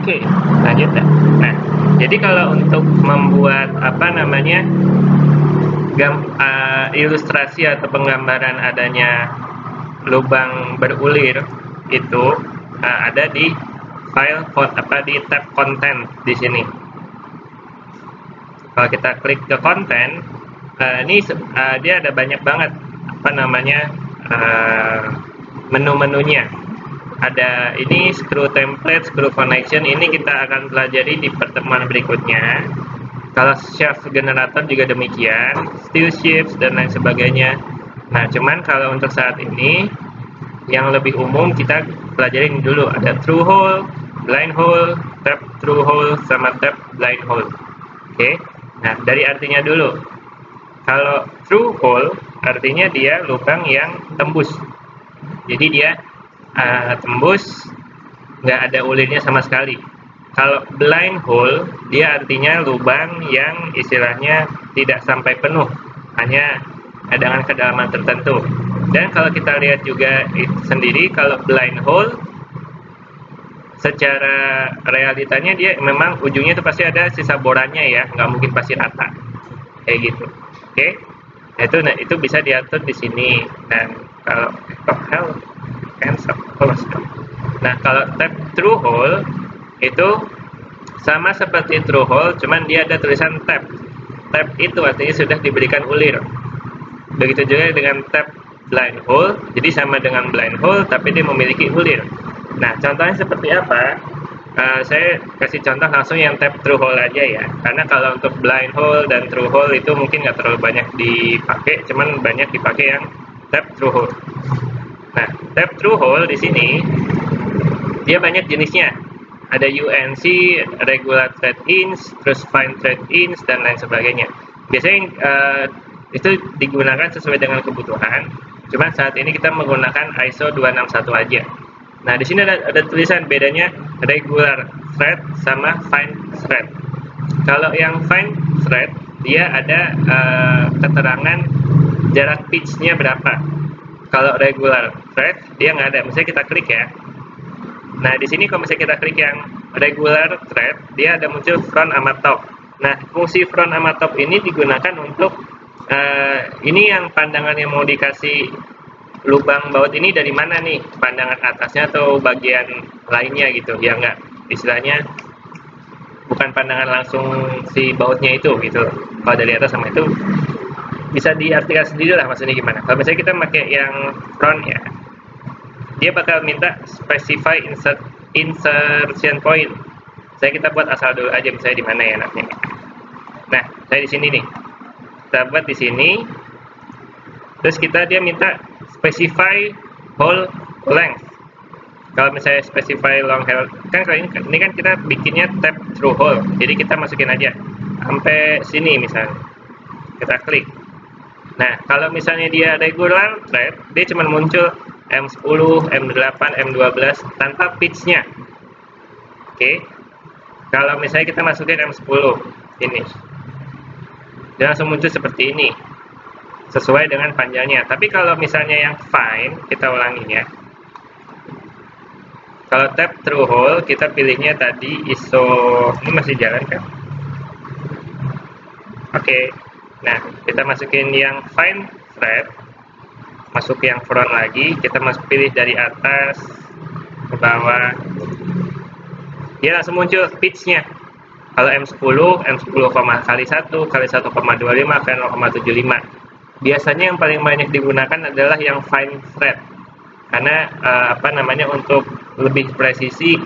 Oke, lanjut ya. Nah, jadi kalau untuk membuat ilustrasi atau penggambaran adanya lubang berulir itu ada di di tab konten di sini. Kalau kita klik ke konten, dia ada banyak banget menu-menunya. Ada ini screw template, screw connection, ini kita akan pelajari di pertemuan berikutnya. Kalau shaft generator juga demikian, steel shapes dan lain sebagainya. Nah, cuman kalau untuk saat ini yang lebih umum kita pelajarin dulu, ada through hole, blind hole, tap through hole sama tap blind hole. Oke. Nah, dari artinya dulu. Kalau through hole artinya dia lubang yang tembus. Jadi dia tembus, nggak ada ulirnya sama sekali. Kalau blind hole, dia artinya lubang yang istilahnya tidak sampai penuh, hanya dengan kedalaman tertentu. Dan kalau kita lihat juga sendiri, kalau blind hole, secara realitanya dia memang ujungnya itu pasti ada sisa borannya ya, nggak mungkin pasti rata, kayak gitu. Oke, nah itu bisa diatur di sini. Dan kalau nah kalau tap through hole itu sama seperti through hole, cuman dia ada tulisan tab. Tab itu artinya sudah diberikan ulir. Begitu juga dengan tab blind hole, jadi sama dengan blind hole tapi dia memiliki ulir. Nah, contohnya seperti apa? Saya kasih contoh langsung yang tab through hole aja ya, karena kalau untuk blind hole dan through hole itu mungkin nggak terlalu banyak dipakai, cuman banyak dipakai yang tab through hole. Nah, tab through hole di sini dia banyak jenisnya. Ada UNC, regular thread inch, terus fine thread inch dan lain sebagainya. Biasanya itu digunakan sesuai dengan kebutuhan. Cuman saat ini kita menggunakan ISO 261 aja. Nah, di sini ada tulisan bedanya regular thread sama fine thread. Kalau yang fine thread dia ada keterangan jarak pitch-nya berapa. Kalau regular thread dia nggak ada. Misalnya kita klik ya. Nah, di sini kalau misalnya kita klik yang regular thread, dia ada muncul front sama top. Nah, fungsi front sama top ini digunakan untuk ini yang pandangan yang mau dikasih lubang baut ini dari mana nih? Pandangan atasnya atau bagian lainnya gitu. Ya enggak, istilahnya bukan pandangan langsung si bautnya itu gitu. Kalau dari atas sama itu bisa diartikan sendiri lah maksudnya gimana. Kalau misalnya kita pakai yang front ya, dia bakal minta specify insertion point. Kita buat asal dulu aja, misalnya di mana ya nanti. Nah, saya di sini nih. Kita buat di sini. Terus dia minta specify hole length. Kalau misalnya specify long hole, kan ini kan kita bikinnya tap through hole. Jadi kita masukin aja sampai sini misalnya. Kita klik. Nah, kalau misalnya dia regular thread, dia cuma muncul M10, M8, M12 tanpa pitch-nya. Oke. Kalau misalnya kita masukin M10 ini, dia langsung muncul seperti ini sesuai dengan panjangnya. Tapi kalau misalnya yang fine, kita ulangi ya. Kalau tap through hole, kita pilihnya tadi ISO, ini masih jalan kan? Oke. Nah, kita masukin yang fine thread, masuk yang front lagi, kita pilih dari atas ke bawah, dia langsung muncul pitch-nya. Kalau M10 kali 1 kali 1,25 kali 0,75. Biasanya yang paling banyak digunakan adalah yang fine thread, karena untuk lebih presisi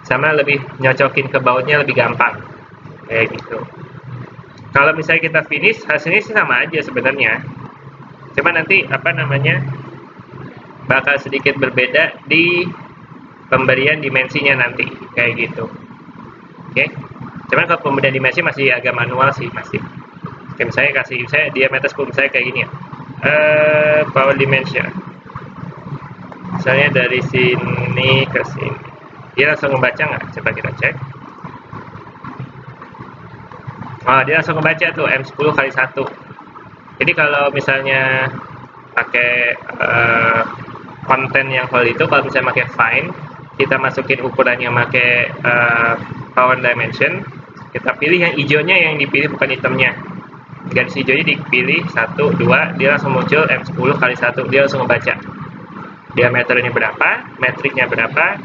sama lebih nyocokin ke bautnya lebih gampang kayak gitu. Kalau misalnya kita finish, hasilnya sih sama aja sebenarnya, cuma nanti bakal sedikit berbeda di pemberian dimensinya nanti kayak gitu. Oke. Cuman kalau pemberian dimensi masih agak manual sih, masih. Oke, misalnya saya diameter 10, misalnya kayak gini ya. Power dimension. Misalnya dari sini ke sini. Dia langsung membaca nggak? Coba kita cek. Oh, dia langsung membaca tuh M10 kali 1. Jadi kalau misalnya pakai konten yang hole itu, kalau misalnya pakai fine, kita masukin ukurannya pakai power dimension, kita pilih yang hijaunya, yang dipilih bukan hitamnya. Garis hijaunya dipilih 1, 2, dia langsung muncul M10 kali 1, dia langsung membaca diameternya berapa, metriknya berapa,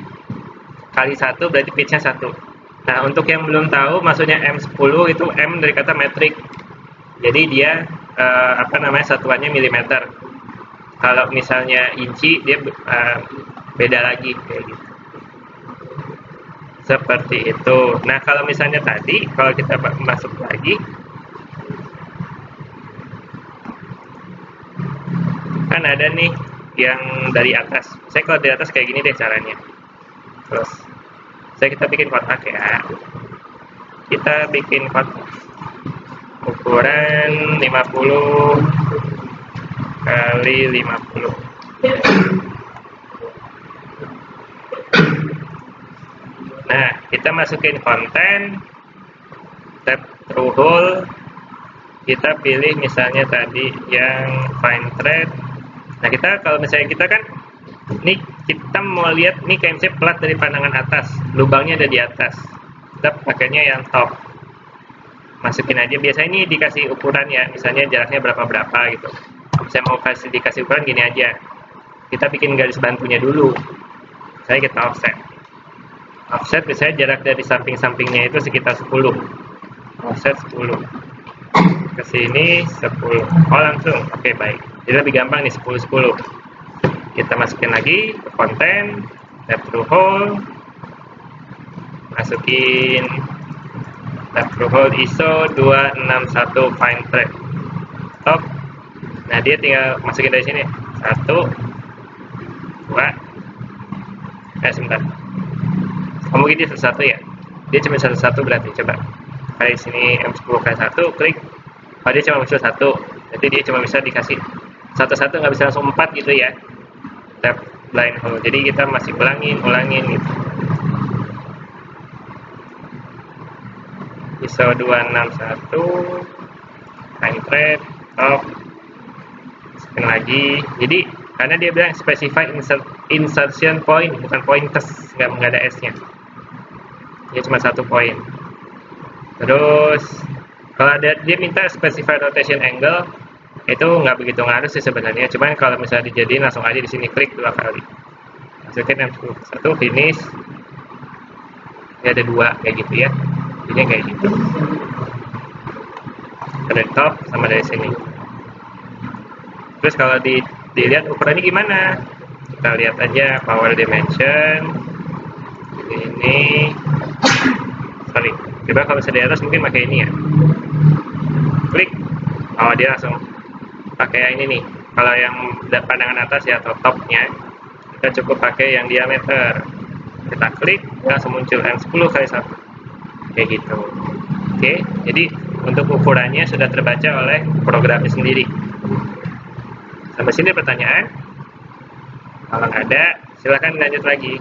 kali 1 berarti pitchnya 1. Nah, untuk yang belum tahu maksudnya M10 itu M dari kata metrik, jadi dia satuannya milimeter. Kalau misalnya inci dia beda lagi kayak gitu. Seperti itu. Nah, kalau misalnya tadi kalau kita masuk lagi kan ada nih yang dari atas. Saya kalau dari atas kayak gini deh caranya. Terus kita bikin kotak ya. Kita bikin kotak ukuran 50 kali 50. Nah, kita masukin konten, tab through hole, kita pilih misalnya tadi yang fine thread. Nah, kita kalau misalnya kita kan ini kita mau lihat nih KMC plat dari pandangan atas, lubangnya ada di atas, kita pakainya yang top, masukin aja. Biasanya ini dikasih ukuran ya, misalnya jaraknya berapa gitu. Saya mau dikasih ukuran gini aja, kita bikin garis bantunya dulu. Saya kita offset biasanya jarak dari samping-sampingnya itu sekitar 10, offset 10 ke sini 10. Oh, langsung oke, baik, jadi lebih gampang nih 10. Kita masukin lagi ke konten, tab through hole, masukin tab through hole ISO 261 fine thread top. Nah, dia tinggal masukin dari sini 1, 2, sebentar, mungkin dia satu ya, dia cuma satu berarti coba kali sini M10 kali 1, klik. Oh, dia cuma muncul 1, jadi dia cuma bisa dikasih satu-satu, nggak bisa langsung 4 gitu ya. Tab blind hole, jadi kita masih ulangin gitu. ISO 261 fine thread top, sekali lagi. Jadi karena dia bilang specify insertion point, bukan pointers, nggak ada S nya, dia cuma 1 poin. Terus kalau dia minta specify rotation angle, itu nggak begitu ngaruh sih sebenarnya, cuman kalau misalnya dijadiin langsung aja di sini klik 2 kali, masukin M1 finish. Ini ada 2 kayak gitu ya, ini kayak gitu, dari top sama dari sini. Terus kalau dilihat ukurannya gimana, kita lihat aja power dimension ini. Sorry, coba kalau misalnya di atas mungkin pakai ini ya, klik. Oh, dia langsung pakai yang ini nih. Kalau yang pandangan atas ya, atau topnya, kita cukup pakai yang diameter. Kita klik, langsung muncul M10 kali 1 kayak gitu. Oke, jadi untuk ukurannya sudah terbaca oleh programnya sendiri. Sampai sini pertanyaan? Kalau nggak ada, silahkan lanjut lagi.